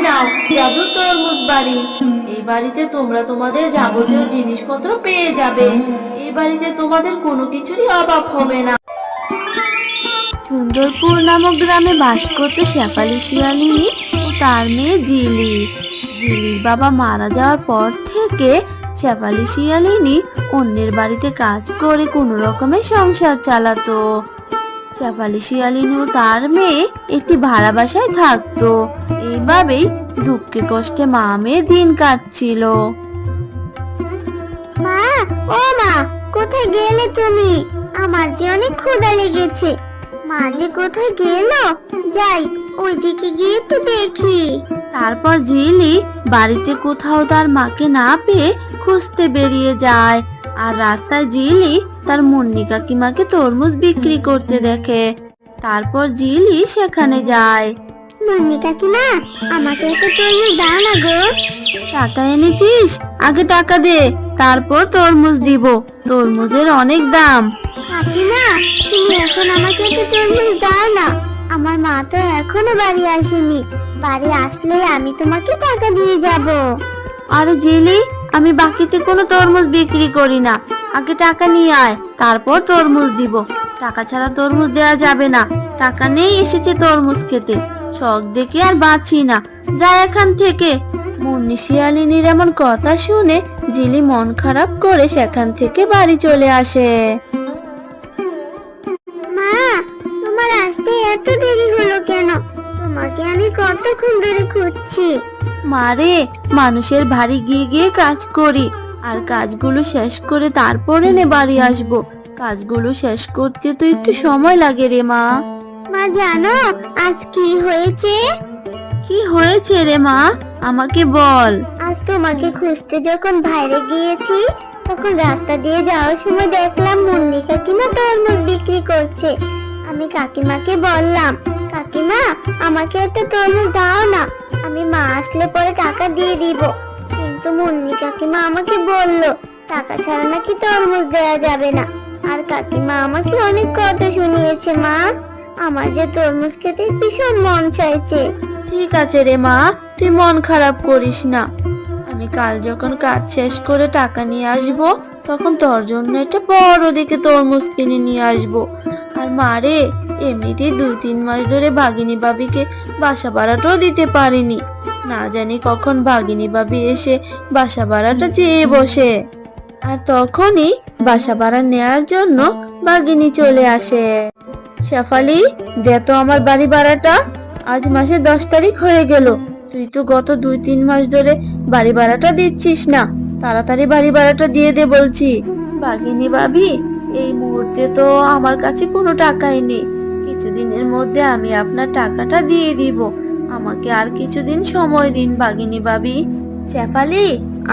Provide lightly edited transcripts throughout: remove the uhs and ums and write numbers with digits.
নাও জাদুর তরমুজ বাড়ি। এই বাড়িতে তোমরা তোমাদের যাবতীয় জিনিসপত্র পেয়ে যাবে। এই বাড়িতে তোমাদের কোনো কিছুরই অভাব হবে না। সুন্দরপুর নামক গ্রামে বাস করত শেফালি শিয়ালিনী ও তার মেয়ে জিলি। জিলির বাবা মারা যাওয়ার পর থেকে শেফালি শিয়ালিনী অন্যের বাড়িতে কাজ করে কোনো রকমে সংসার চালাতো। শেফালি শিয়ালিনী ও তার মেয়ে একটি ভাড়া বাসায় থাকতো। এইভাবেই দুঃখে কষ্টে মা মেয়ে দিন কাটছিল। মা, ও মা, কোথায় গেলে তুমি? আমার যে অনেক ক্ষুধা লেগেছে। মা যে কোথায় গেল? যাই ওইদিকে গিয়ে একটু দেখি। তারপর জিলি বাড়িতে কোথাও তার মাকে না পেয়ে খুঁজতে বেরিয়ে যায়। আর রাস্তায় জিলি তার মুন্নি কাকিমাকে তরমুজ বিক্রি করতে দেখে। তারপর জিলি সেখানে যায়। মুন্নি কাকিমা, আমাকে একটা তরমুজ দাও না গো। টাকা এনেছিস? আগে টাকা দে, তারপর তরমুজ দিব। তরমুজের অনেক দাম। কাকিমা, তুমি এখন আমাকে একটা তরমুজ দাও না। আমার মা তো এখনো বাড়ি আসেনি। বাড়ি আসলে আমি তোমাকে টাকা দিয়ে যাব। আরে জিলি, আমি বাকিতে কোনো তরমুজ বিক্রি করি না। আগে টাকা নিয়ে আয়, তারপর তরমুজ দিব। টাকা ছাড়া তরমুজ দেওয়া যাবে না। টাকা নেই এসেছে তরমুজ খেতে। শখ দেখে আর বাঁচি না, যা এখান থেকে। মুন্নি শিয়ালিনীর এমন কথা শুনে জিলি মন খারাপ করে সেখান থেকে বাড়ি চলে আসে। মা, তোমার আসতে এত দেরি হলো কেন? তোমাকে আমি কতক্ষণ ধরে খুঁজছি। মারে, মানুষের বাড়ি গিয়ে গিয়ে কাজ করি, আর কাজগুলো শেষ করে তারপরে বাড়ি আসবো। কাজগুলো শেষ করতে তো একটু সময় লাগে রে মা। মা জানো আজ কি হয়েছে? কি হয়েছে রে মা, আমাকে বল। আজ তোমাকে খুঁজতে যখন বাইরে গিয়েছি, তখন রাস্তা দিয়ে যাওয়ার সময় দেখলাম মুন্নি কাকিমা তরমুজ বিক্রি করছে। আমি কাকিমাকে বললাম, কাকিমা আমাকে একটা তরমুজ দাও না, আমি মা আসলে পরে টাকা দিয়ে দিব। কিন্তু মুন্নি কাকিমা আমাকে বলল টাকা ছাড়া নাকি তরমুজ দেয়া যাবে না। আর কাকিমা আমাকে অনেক কথা শুনিয়েছে মা। আমার যে তরমুজ খেতে ভীষণ মন চাইছে। ঠিক আছে রে মা, তুই মন খারাপ করিস না। আমি কাল যখন কাজ শেষ করে টাকা নিয়ে আসবো, তখন তোর জন্য একটা বড় দেখে তরমুজ কিনে নিয়ে আসবো। আর মারে, এমনিতেই 2-3 মাস ধরে ভাগিনী ভাবিকে বাসা ভাড়াটাও দিতে পারিনি। না জানি কখন ভাগিনী ভাবি এসে বাসা ভাড়াটা চেয়ে বসে। আর তখনই বাসা ভাড়া নেওয়ার জন্য ভাগিনী চলে আসে। শেফালি, দে তো আমার বাড়ি ভাড়াটা। আজ মাসে 10 তারিখ হয়ে গেল, তুই তো গত 2-3 মাস ধরে বাড়ি ভাড়াটা দিচ্ছিস না। তাড়াতাড়ি বাড়ি ভাড়াটা দিয়ে দে বলছি। ভাগিনী ভাবি, এই মুহূর্তে তো আমার কাছে কোনো টাকাই নেই। কিছুদিনের মধ্যে আমি আপনার টাকাটা দিয়ে দিব। আমাকে আর কিছুদিন সময় দিন ভাগিনী ভাবি। শেফালি,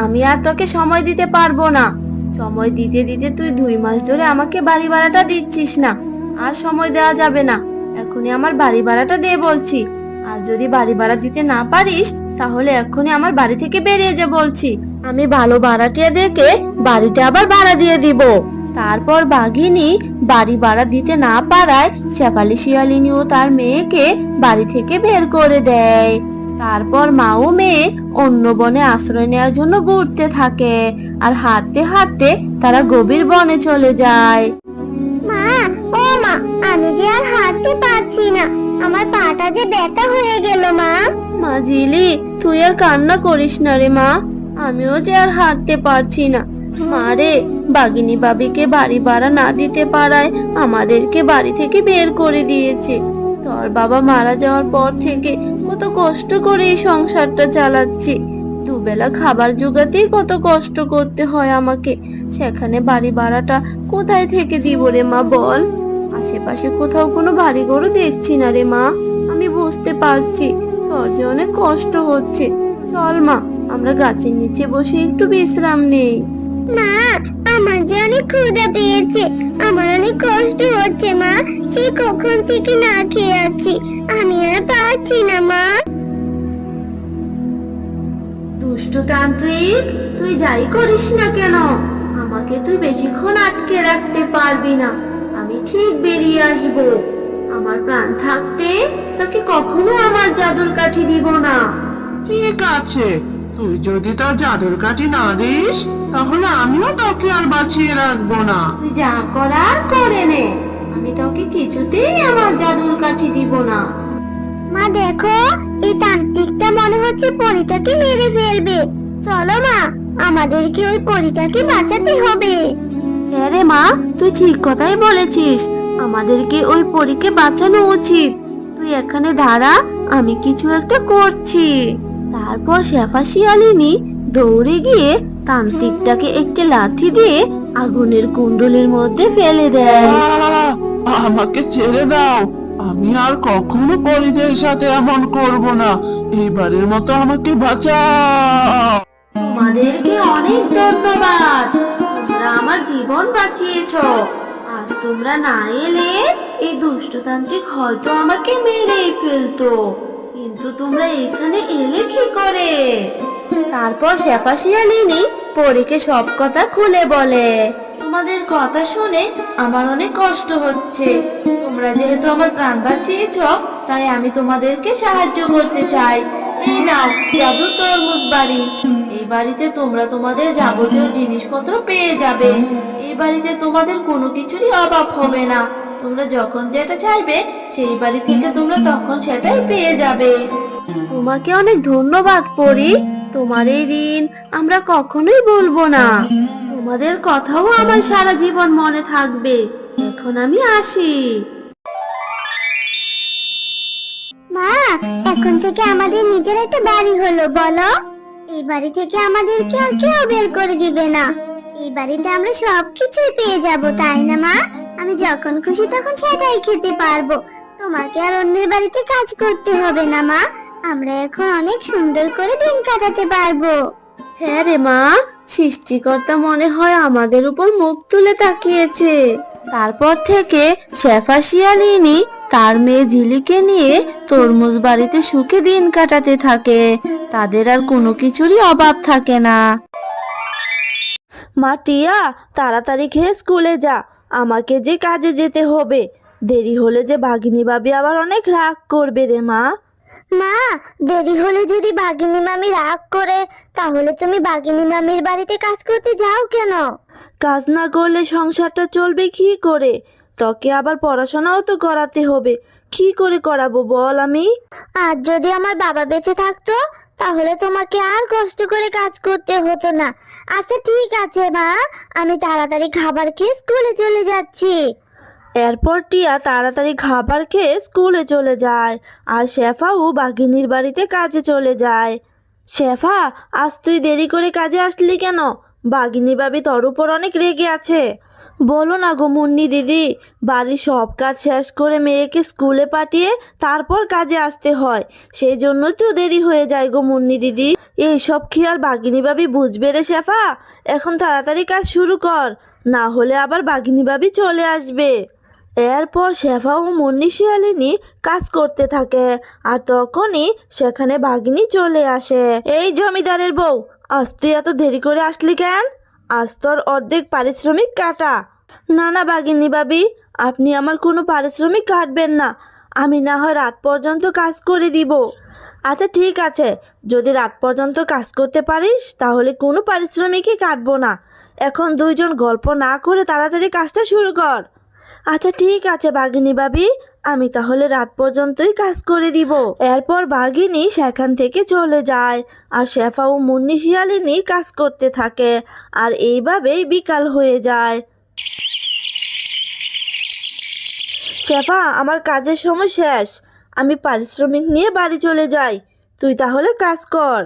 আমি আর তোকে সময় দিতে পারবো না। সময় দিতে দিতে তুই 2 মাস ধরে আমাকে বাড়ি ভাড়াটা দিচ্ছিস না। আর সময় দেওয়া যাবে না, এখনই আমার বাড়ি ভাড়াটা দে বলছি। আর যদি বাড়ি ভাড়া দিতে না পারিস, তাহলে এখনই আমার বাড়ি থেকে বেরিয়ে যা বলছি। আমি ভালো ভাড়াটিয়া দেখে বাড়িটা আবার ভাড়া দিয়ে দিব। তারপর বাঘিনী বাড়ি ভাড়া দিতে না পারায় শেফালি শিয়ালিনী ও তার মেয়েকে বাড়ি থেকে বের করে দেয়। তারপর মা ও মেয়ে অন্য বনে আশ্রয় নেওয়ার জন্য ঘুরতে থাকে। আর হাঁটতে হাঁটতে তারা গভীর বনে চলে যায়। মা, ও মা, আমি যে আর হাঁটতে পারছি না। আমার পাটা যে ব্যথা হয়ে গেল মা। মা জিলি, তুই আর কান্না করিস না রে মা। আমিও যে আর হাঁটতে পারছি না। মা রে, বাঘিনী ভাবিকে বাড়ি ভাড়া না দিতে পারায় আমাদেরকে বাড়ি থেকে বের করে দিয়েছে। তোর বাবা মারা যাওয়ার পর থেকে কত কষ্ট করে এই সংসারটা চালাচ্ছি। দুবেলা খাবার জোগাতেই কত কষ্ট করতে হয় আমাকে। সেখানে বাড়ি ভাড়াটা কোথায় থেকে দিব রে মা বল? আশেপাশে কোথাও কোনো বাড়ি ঘরও দেখছি না রে মা। আমি বুঝতে পারছি তোর যে অনেক কষ্ট হচ্ছে। চল মা, আমরা গাছের নিচে বসে একটু বিশ্রাম নেই। মা, আমার যে অনেক ক্ষুধা পেয়েছে। আমার অনেক কষ্ট হচ্ছে মা। সে কখন থেকে না খেয়ে আছি। আমি আর পারছি না মা। দুষ্টু তান্ত্রিক, তুই যাই করিস না কেন, আমাকে তুই বেশিক্ষণ আটকে রাখতে পারবি না। আমি ঠিক বেরিয়ে আসব। আমার প্রাণ থাকতে তোকে কখনো আমার জাদুর কাঠি দিব না। ঠিক আছে, তুই যদি তার জাদুর কাঠি না দিস তাহলে আমিও তোকে আর বাঁচিয়ে রাখবো না। তুই যা করার করে নে, আমি তোকে কিছুতেই আমার জাদুর কাঠি দিব না। মা দেখো, এই তান্ত্রিকটা মনে হচ্ছে পরীটাকে মেরে ফেলবে। চলো মা, আমাদেরকে ওই পরীটাকে বাঁচাতে হবে। হ্যাঁ রে মা, তুই ঠিক কথাই বলেছিস, আমাদেরকে ওই পরীকে বাঁচানো উচিত। তুই এখানে দাঁড়া, আমি কিছু একটা করছি। তারপর শেফা শিয়ালিনী দৌড়ে গিয়ে তান্ত্রিকটাকে একটি লাথি দিয়ে আগুনের কুণ্ডলের মধ্যে ফেলে দেয়। আমাকে ছেড়ে দাও, আমি আর কখনো পরিদের সাথে এমন করব না। এবারের মতো আমাকে বাঁচাও। তোমাদেরকে অনেক ধন্যবাদ, তোমরা আমার জীবন বাঁচিয়েছো। আজ তোমরা না এলে এই দুষ্টতান্ত্রিক হয়তো আমাকে মেরেই ফেলতো, কিন্তু তোমরা এখানে এলে কি করে? তারপর শেফা শিয়ালিনী পরীকে সব কথা খুলে বলে। তোমাদের কথা শুনে আমার অনেক কষ্ট হচ্ছে। তোমরা যেহেতু আমার প্রাণ বাঁচিয়েছো, তাই আমি তোমাদেরকে সাহায্য করতে চাই। এই নাও জাদুর তরমুজ বাড়ি। এই বাড়িতে তোমরা তোমাদের যাবতীয় জিনিসপত্র পেয়ে যাবে। এই বাড়িতে তোমাদের কোনো কিছুরই অভাব হবে না। তোমরা যখন যেটা চাইবে সেই বাড়ি থেকে তোমরা তখন সেটাই পেয়ে যাবে। তোমাকে অনেক ধন্যবাদ পরী, তোমার এই ঋণ আমরা কখনোই ভুলবো না। তোমাদের কথাও আমার সারা জীবন মনে থাকবে। এখন আমি আসি। মা, এখন থেকে আমাদের নিজের একটা বাড়ি হলো, বলো? এই বাড়ি থেকে আমাদেরকে আর কেউ বের করে দিবে না। এই বাড়িতে আমরা সবকিছুই পেয়ে যাব, তাই না মা? আমি যখন খুশি তখন সেটাই খেতে পারবো। তোমাকে আর অন্যের বাড়িতে কাজ করতে হবে না মা। আমরা এখন অনেক সুন্দর করে দিন কাটাতে পারবো। হ্যাঁ রে মা, সৃষ্টিকর্তা মনে হয় আমাদের উপর মুখ তুলে তাকিয়েছে। তারপর থেকে শেফা শিয়ালিনী তার মেয়ে ঝিলিকে নিয়ে তরমুজ বাড়িতে সুখে দিন কাটাতে থাকে। তাদের আর কোনো কিছুরই অভাব থাকে না। মা টিয়া, তাড়াতাড়ি খেয়ে স্কুলে যা, আমাকে যে কাজে যেতে হবে। দেরি হলে যে বাঘিনী ভাবি আবার অনেক রাগ করবে রে মা। মা, দেরি হলে যদি বাঘিনী মামি রাগ করে, তাহলে তুমি বাঘিনী মামির বাড়িতে কাজ করতে যাও কেন? কাজ না করলে সংসারটা চলবে কি করে? তোকে আবার পড়াশোনাও তো করাতে হবে, কি করে করাবো বল আমি? আর যদি আমার বাবা বেঁচে থাকতো, তাহলে তোমাকে আর কষ্ট করে কাজ করতে হতো না। আচ্ছা ঠিক আছে মা, আমি তাড়াতাড়ি খাবার খেয়ে স্কুলে চলে যাচ্ছি। এরপর টিয়া তাড়াতাড়ি খাবার খেয়ে স্কুলে চলে যায়, আর শেফাও বাঘিনীর বাড়িতে কাজে চলে যায়। শেফা, আজ তুই দেরি করে কাজে আসলি কেন? বাঘিনী ভাবি তোর উপর অনেক রেগে আছে। বলো না গো মুন্নি দিদি, বাড়ির সব কাজ শেষ করে মেয়েকে স্কুলে পাঠিয়ে তারপর কাজে আসতে হয়, সেই জন্য তো দেরি হয়ে যায় গো মুন্নি দিদি। এইসব কি আর বাঘিনী ভাবি বুঝবে রে শেফা? এখন তাড়াতাড়ি কাজ শুরু কর, না হলে আবার বাঘিনী ভাবি চলে আসবে। এরপর শেফা ও মুন্নি শিয়ালিনী কাজ করতে থাকে, আর তখনই সেখানে বাঘিনী চলে আসে। এই জমিদারের বউ, আজ তুই এত দেরি করে আসলি কেন? আজ তোর অর্ধেক পারিশ্রমিক কাটা। না না বাঘিনী ভাবি, আপনি আমার কোনো পারিশ্রমিক কাটবেন না, আমি না হয় রাত পর্যন্ত কাজ করে দিব। আচ্ছা ঠিক আছে, যদি রাত পর্যন্ত কাজ করতে পারিস তাহলে কোনো পারিশ্রমিকই কাটবো না। এখন দুইজন গল্প না করে তাড়াতাড়ি কাজটা শুরু কর। আচ্ছা ঠিক আছে বাঘিনী ভাবি, আমি তাহলে রাত পর্যন্তই কাজ করে দিব। এরপর বাঘিনী সেখান থেকে চলে যায়, আর শেফা ও মুন্নি শিয়ালিনী কাজ করতে থাকে, আর এইভাবেই বিকাল হয়ে যায়। শেফা, আমার কাজের সময় শেষ, আমি পারিশ্রমিক নিয়ে বাড়ি চলে যাই, তুই তাহলে কাজ কর।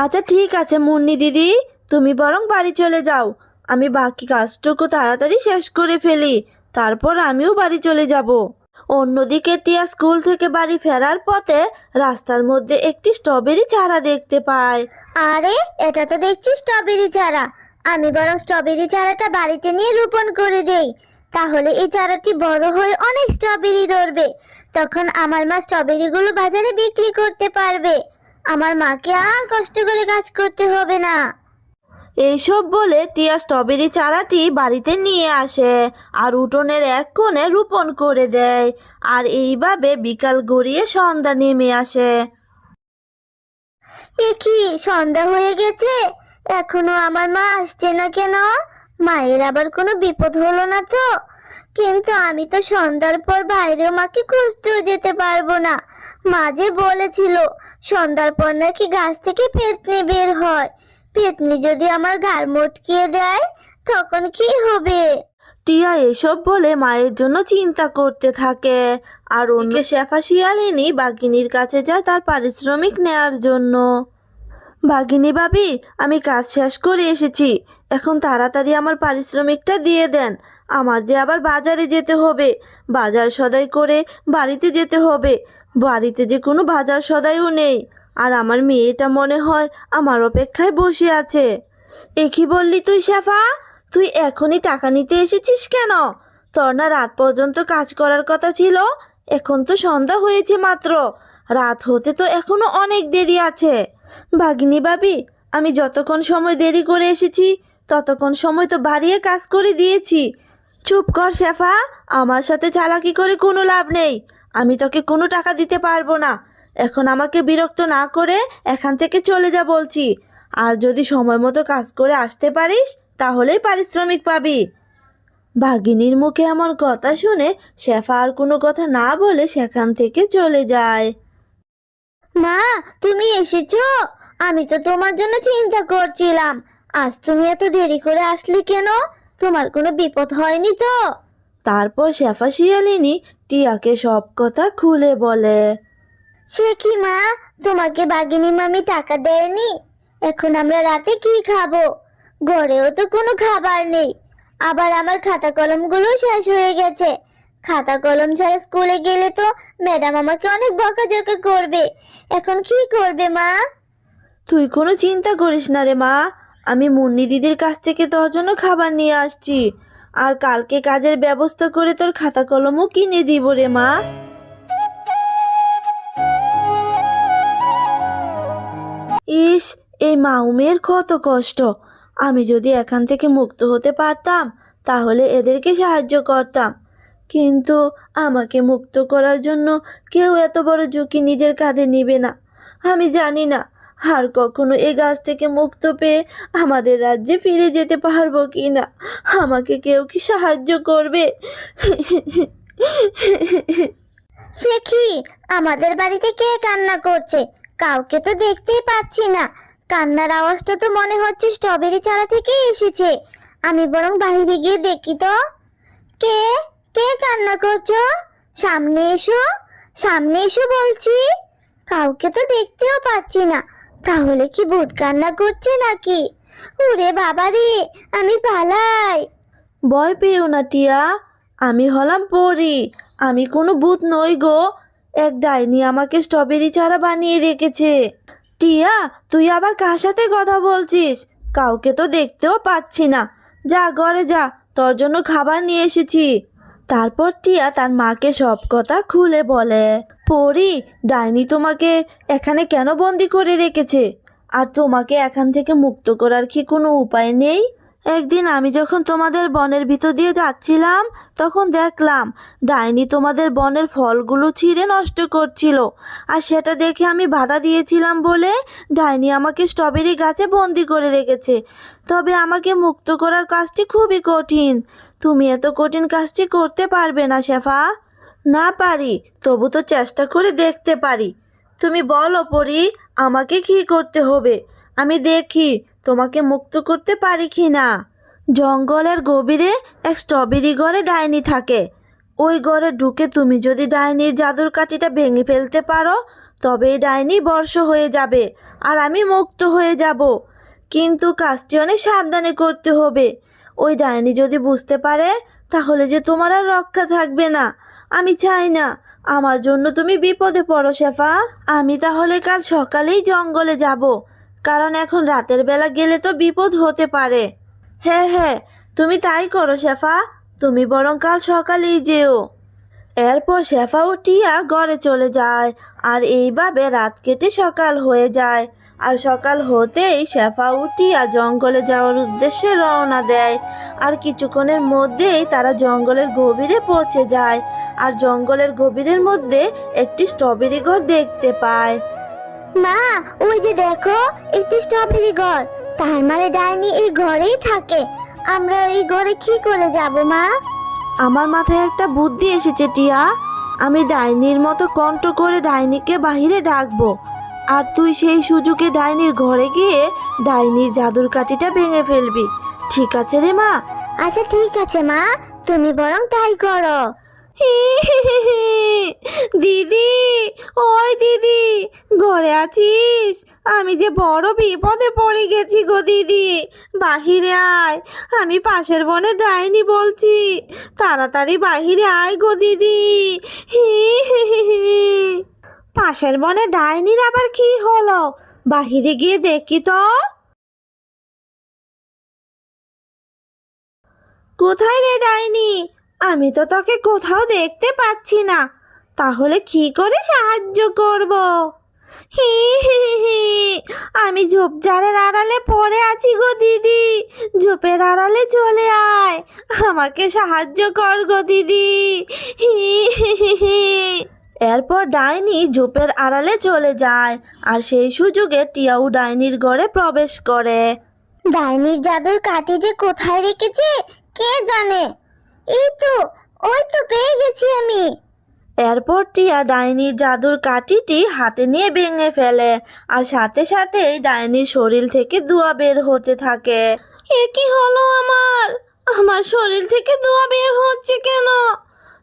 আচ্ছা ঠিক আছে মুন্নি দিদি, তুমি বরং বাড়ি চলে যাও, আমি বাকি কাজটুকু তাড়াতাড়ি শেষ করে ফেলি, তারপর আমিও বাড়ি চলে যাব। অন্যদিকে টিয়া স্কুল থেকে বাড়ি ফেরার পথে রাস্তার মধ্যে একটি স্ট্রবেরি চারা দেখতে পায়। আরে, এটা তো দেখছি স্ট্রবেরি চারা। আমি বরং স্ট্রবেরি চারাটা বাড়িতে নিয়ে রোপণ করে দেই, তাহলে এই চারাটি বড় হয়ে অনেক স্ট্রবেরি ধরবে। তখন আমার মা স্ট্রবেরিগুলো বাজারে বিক্রি করতে পারবে। আমার মাকে আর কষ্ট করে কাজ করতে হবে না। এইসব বলে টিয়া স্ট্রবেরি চারাটি বাড়িতে নিয়ে আসে, আর উঠোনের এক কোণে রোপণ করে দেয়, আর এইভাবে বিকাল গড়িয়ে সন্ধ্যা নেমে আসে। এ কি, সন্ধ্যা হয়ে গেছে, এখনো আমার মা আসছে না কেন? মায়ের আবার কোনো বিপদ হলো না তো? কিন্তু আমি তো সন্ধ্যার পর বাইরেও মাকে খুঁজতেও যেতে পারবো না। মা যে বলেছিল সন্ধ্যার পর নাকি গাছ থেকে পেত্নী বের হয়। পেত্নী যদি আমার ঘাড় মটকিয়ে দেয় তখন কি হবে? টিয়া এসব বলে মায়ের জন্য চিন্তা করতে থাকে। আর অন্যদিকে শেফা শিয়ালিনী বাঘিনীর কাছে যায় তার পারিশ্রমিক নেয়ার জন্য। বাঘিনী ভাবি, আমি কাজ শেষ করে এসেছি, এখন তাড়াতাড়ি আমার পারিশ্রমিকটা দিয়ে দেন। আমার যে আবার বাজারে যেতে হবে, বাজার সদাই করে বাড়িতে যেতে হবে। বাড়িতে যে কোনো বাজার সদাইও নেই, আর আমার মেয়েটা মনে হয় আমার অপেক্ষায় বসে আছে। এ কি বললি তুই শেফা? তুই এখনই টাকা নিতে এসেছিস কেন? তোর না রাত পর্যন্ত কাজ করার কথা ছিল? এখন তো সন্ধ্যা হয়েছে মাত্র, রাত হতে তো এখনো অনেক দেরি আছে। ভাগিনী ভাবি, আমি যতক্ষণ সময় দেরি করে এসেছি ততক্ষণ সময় তো বাড়িয়ে কাজ করে দিয়েছি। চুপ কর শেফা, আমার সাথে চালাকি করে কোনো লাভ নেই। আমি তোকে কোনো টাকা দিতে পারবো না। এখন আমাকে বিরক্ত না করে এখান থেকে চলে যা বলছি। আর যদি সময় মতো কাজ করে আসতে পারিস তাহলেই পারিশ্রমিক পাবি। ভাগিনীর মুখে এমন কথা শুনে শেফা আর কোনো কথা না বলে সেখান থেকে চলে যায়। মা, তুমি এসেছো? আমি তো তোমার জন্য চিন্তা করছিলাম। আজ তুমি এত দেরি করে আসলে কেন? তোমার কোনো বিপদ হয়নি তো? তারপর শেফা শিয়ালিনী টিয়াকে সব কথা খুলে বলে। সে কি মা, তোমাকে বাগিনী মামি টাকা দেয়নি? এখন আমরা রাতে কি খাবো? ঘরেও তো কোনো খাবার নেই। আবার আমার খাতা কলমগুলো শেষ হয়ে গেছে। খাতা কলম ছাড়া স্কুলে গেলে তো ম্যাডাম আমাকে অনেক বকাঝকা করবে। এখন কি করবে মা? তুই কোনো চিন্তা করিস না রে মা, আমি মুন্নি দিদির কাছ থেকে তোর জন্য খাবার নিয়ে আসছি। আর কালকে কাজের ব্যবস্থা করে তোর খাতা কলমও কিনে দিব রে মা। ইস, এই মাউমের কত কষ্ট। আমি যদি এখান থেকে মুক্ত হতে পারতাম তাহলে এদেরকে সাহায্য করতাম। কিন্তু আমাকে মুক্ত করার জন্য কেউ এত বড় ঝুঁকি নিজের কাঁধে নিবে না। আমি জানি না আর কখনো এই গাছ থেকে মুক্ত পেয়ে আমাদের রাজ্যে ফিরে যেতে পারবো কি না। আমাকে কেউ কি সাহায্য করবে? সে কি, আমাদের বাড়িতে কে কান্না করছে? কাউকে তো দেখতেই পাচ্ছি না। কান্নার আওয়াজটা তো মনে হচ্ছে স্ট্রবেরি চারা থেকে এসেছে। আমি বরং বাইরে গিয়ে দেখি তো। কে কে কান্না করছো? সামনে এসো, সামনে এসো বলছি। কাউকে তো দেখতেও পাচ্ছি না। তাহলে কি ভূত কান্না করছে নাকি? ওরে বাবা রে, আমি পালাই। ভয় পেও না টিয়া, আমি হলাম পরী। আমি কোনো ভূত নই গো। এক ডাইনি আমাকে স্ট্রবেরি চারা বানিয়ে রেখেছে। টিয়া, তুই আবার কার সাথে কথা বলছিস? কাউকে তো দেখতেও পাচ্ছি না। যা ঘরে যা, তোর জন্য খাবার নিয়ে এসেছি। তারপর টিয়া তার মাকে সব কথা খুলে বলে। পরী, ডাইনি তোমাকে এখানে কেন বন্দি করে রেখেছে? আর তোমাকে এখান থেকে মুক্ত করার কি কোনো উপায় নেই? একদিন আমি যখন তোমাদের বনের ভিতর দিয়ে যাচ্ছিলাম তখন দেখলাম ডাইনি তোমাদের বনের ফলগুলো ছিঁড়ে নষ্ট করছিল। আর সেটা দেখে আমি বাধা দিয়েছিলাম বলে ডাইনি আমাকে স্ট্রবেরি গাছে বন্দি করে রেখেছে। তবে আমাকে মুক্ত করার কাজটি খুবই কঠিন। তুমি এত কঠিন কাজটি করতে পারবে না শেফা। না পারি, তবু তো চেষ্টা করে দেখতে পারি। তুমি বলো পরি, আমাকে কি করতে হবে? আমি দেখি তোমাকে মুক্ত করতে পারি কি না। জঙ্গলের গভীরে এক স্ট্রবেরি ঘরে ডাইনি থাকে। ওই ঘরে ঢুকে তুমি যদি ডাইনির জাদুর কাঠিটা ভেঙে ফেলতে পারো তবে ডাইনি বর্ষ হয়ে যাবে আর আমি মুক্ত হয়ে যাব। কিন্তু কাজটি অনেক সাবধানে করতে হবে। ওই ডাইনি যদি বুঝতে পারে তাহলে যে তোমার আর রক্ষা থাকবে না। আমি চাই না আমার জন্য তুমি বিপদে পড়ো শেফা। আমি তাহলে কাল সকালেই জঙ্গলে যাব, কারণ এখন রাতের বেলা গেলে তো বিপদ হতে পারে। হ্যাঁ হ্যাঁ, তুমি তাই করো শেফা, তুমি বরং কাল সকালেই যেও। এরপর শেফা ও টিয়া ঘরে চলে যায়। আর এইভাবে রাত কেটে সকাল হয়ে যায়। আর সকাল হতেই শেফা ও টিয়া জঙ্গলে যাওয়ার উদ্দেশ্যে রওনা দেয়। আর কিছুক্ষণের মধ্যেই তারা জঙ্গলের গভীরে পৌঁছে যায়। আর জঙ্গলের গভীরের মধ্যে একটি স্ট্রবেরি ঘর দেখতে পায়। মা, ওই যে দেখো একটি স্ট্রবেরি ঘর। তার মানে ডাইনি এই ঘরেই থাকে। আমরা এই ঘরে কি করে যাব মা? আমার মাথায় একটা বুদ্ধি এসেছে টিয়া। আমি ডাইনির মতো কণ্ঠ করে ডাইনিকে বাহিরে ডাকবো, আর তুই সেই সুযোগে ডাইনির ঘরে গিয়ে ডাইনির জাদুর কাঠিটা ভেঙে ফেলবি। ঠিক আছে রে মা? আচ্ছা ঠিক আছে মা, তুমি বরং তাই করো। দিদি, ওই দিদি, ঘরে আছিস? আমি যে বড় বিপদে পড়ে গেছি গো দিদি, বাহিরে আয়। আমি পাশের বনে ডাইনি বলছি, তাড়াতাড়ি বাহিরে আয় গো দিদি। পাশের বনে ডাইনির আবার কি হলো? বাহিরে গিয়ে দেখি তো। কোথায় রে ডাইনি? আমি তো তোকে কোথাও দেখতে পাচ্ছি না। তাহলে কি করে সাহায্য করব? হি হি হি, আমি ঝোপঝাড়ের আড়ালে পড়ে আছি গো দিদি। ঝোপের আড়ালে চলে আয়, আমাকে সাহায্য কর গো দিদি। হি হি হি হি। এরপর ডাইনি ঝোপের আড়ালে চলে যায়, আর সেই সুযোগে টিয়াও ডাইনির ঘরে প্রবেশ করে। ডাইনির জাদুর কাঠি যে কোথায় রেখেছে কে জানে। এই তো, ওই তো পেয়ে গেছি আমি। এরপর টিয়া ডাইনির জাদুর কাঠিটি হাতে নিয়ে ভেঙে ফেলে, আর সাথে সাথেই ডাইনির শরীর থেকে ধোঁয়া বের হতে থাকে। এ কি হলো আমার? আমার শরীর থেকে ধোঁয়া বের হচ্ছে কেন?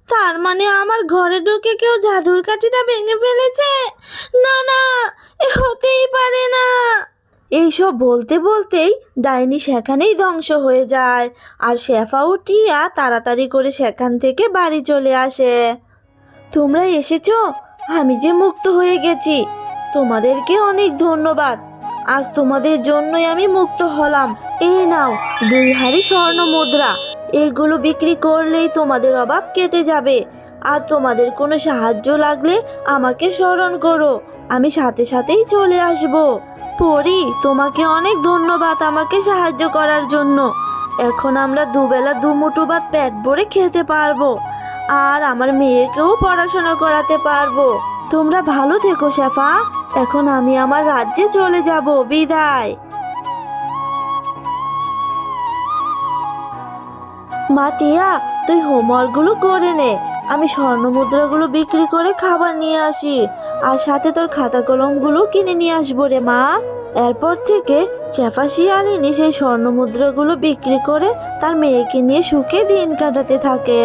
তার মানে আমার ঘরে ঢুকে কেউ জাদুর কাঠিটা ভেঙে ফেলেছে? না না, এ হতেই পারে না। এইসব বলতে বলতেই ডাইনি সেখানেই ধ্বংস হয়ে যায়, আর শেফা ও টিয়া তাড়াতাড়ি করে সেখান থেকে বাড়ি চলে আসে। তোমরা এসেছো? আমি যে মুক্ত হয়ে গেছি। তোমাদেরকে অনেক ধন্যবাদ। আজ তোমাদের জন্যই আমি মুক্ত হলাম। এই নাও 2 হাঁড়ি স্বর্ণ মুদ্রা। এগুলো বিক্রি করলেই তোমাদের অভাব কেটে যাবে। আর তোমাদের কোনো সাহায্য লাগলে আমাকে স্মরণ করো, আমি সাথে সাথেই চলে আসব। পরি, তোমাকে অনেক ধন্যবাদ আমাকে সাহায্য করার জন্য। এখন আমরা দুবেলা দুমুঠো ভাত পেট ভরে খেতে পারবো, আর আমার মেয়েকেও পড়াশোনা করাতে পারবো। তোমরা ভালো থেকো শেফা। এখন আমি আমার রাজ্যে চলে যাব। বিদায়। মা টিয়া, তুই হোমওয়ার্কগুলো করে নে। আমি স্বর্ণ মুদ্রাগুলো বিক্রি করে খাবার নিয়ে আসি, আর সাথে তোর খাতা কলমগুলো কিনে নিয়ে আসবো রে মা। এরপর থেকে শেফা শিয়ালিনী সেই স্বর্ণ মুদ্রাগুলো বিক্রি করে তার মেয়েকে নিয়ে সুখে দিন কাটাতে থাকে।